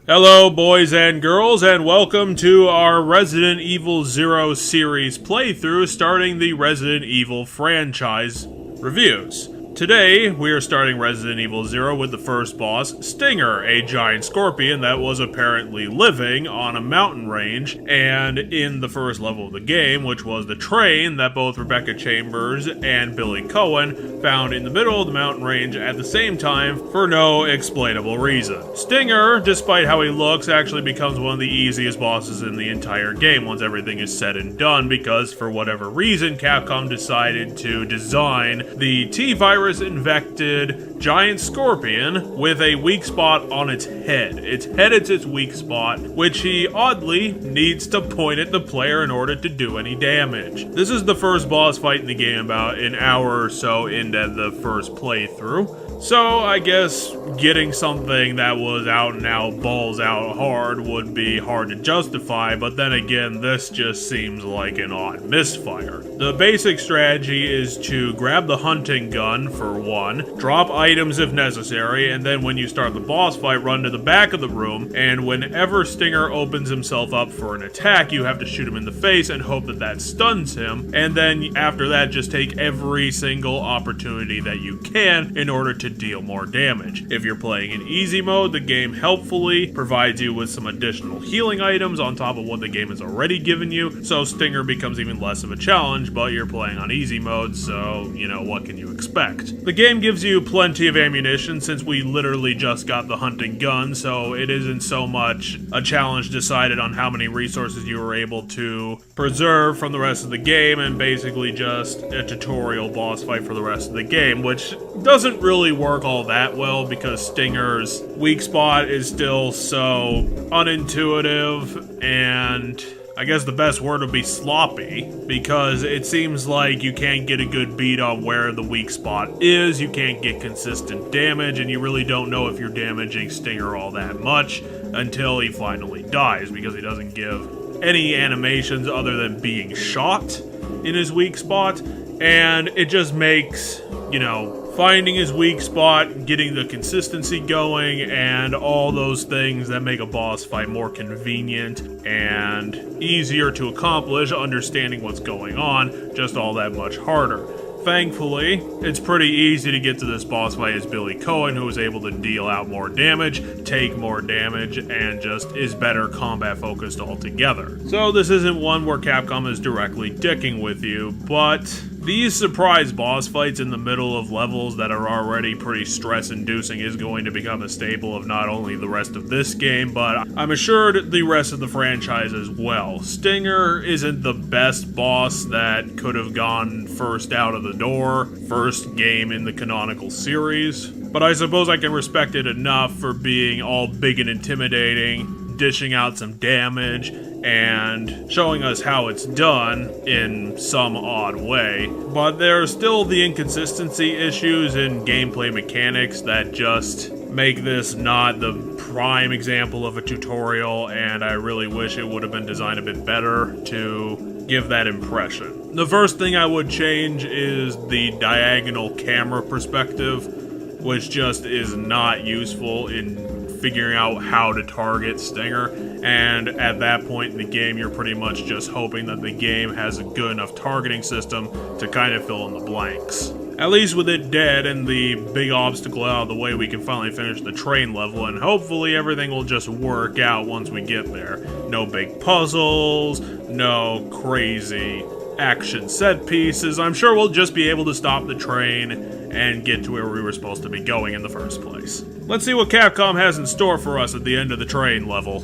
Hello, boys and girls, and welcome to our Resident Evil 0 series playthrough starting the Resident Evil franchise reviews. Today, we are starting Resident Evil 0 with the first boss, Stinger, a giant scorpion that was apparently living on a mountain range, and in the first level of the game, which was the train that both Rebecca Chambers and Billy Cohen found in the middle of the mountain range at the same time for no explainable reason. Stinger, despite how he looks, actually becomes one of the easiest bosses in the entire game once everything is said and done, because for whatever reason, Capcom decided to design the T-Virus infected giant scorpion with a weak spot on its head. Its head is its weak spot, which he oddly needs to point at the player in order to do any damage. This is the first boss fight in the game, about an hour or so into the first playthrough. So I guess getting something that was out and out, balls out hard would be hard to justify, but then again, this just seems like an odd misfire. The basic strategy is to grab the hunting gun for one, drop items if necessary, and then when you start the boss fight, run to the back of the room, and whenever Stinger opens himself up for an attack, you have to shoot him in the face and hope that that stuns him, and then after that, just take every single opportunity that you can in order to deal more damage. If you're playing in easy mode, the game helpfully provides you with some additional healing items on top of what the game has already given you, so Stinger becomes even less of a challenge, but you're playing on easy mode, so, you know, what can you expect? The game gives you plenty of ammunition since we literally just got the hunting gun, so it isn't so much a challenge decided on how many resources you were able to preserve from the rest of the game, and basically just a tutorial boss fight for the rest of the game, which doesn't really work all that well because Stinger's weak spot is still so unintuitive, and I guess the best word would be sloppy, because it seems like you can't get a good beat on where the weak spot is, you can't get consistent damage, and you really don't know if you're damaging Stinger all that much until he finally dies, because he doesn't give any animations other than being shot in his weak spot, and it just makes, you know, finding his weak spot, getting the consistency going, and all those things that make a boss fight more convenient and easier to accomplish, understanding what's going on, just all that much harder. Thankfully, it's pretty easy to get to this boss fight as Billy Cohen, who is able to deal out more damage, take more damage, and just is better combat focused altogether. So this isn't one where Capcom is directly dicking with you, but these surprise boss fights in the middle of levels that are already pretty stress-inducing is going to become a staple of not only the rest of this game, but I'm assured the rest of the franchise as well. Stinger isn't the best boss that could have gone first out of the door, first game in the canonical series, but I suppose I can respect it enough for being all big and intimidating, dishing out some damage, and showing us how it's done in some odd way. But there are still the inconsistency issues in gameplay mechanics that just make this not the prime example of a tutorial, and I really wish it would have been designed a bit better to give that impression. The first thing I would change is the diagonal camera perspective, which just is not useful in figuring out how to target Stinger, and at that point in the game, you're pretty much just hoping that the game has a good enough targeting system to kind of fill in the blanks. At least with it dead and the big obstacle out of the way, we can finally finish the train level, and hopefully everything will just work out once we get there. No big puzzles, no crazy action set pieces. I'm sure we'll just be able to stop the train and get to where we were supposed to be going in the first place. Let's see what Capcom has in store for us at the end of the train level.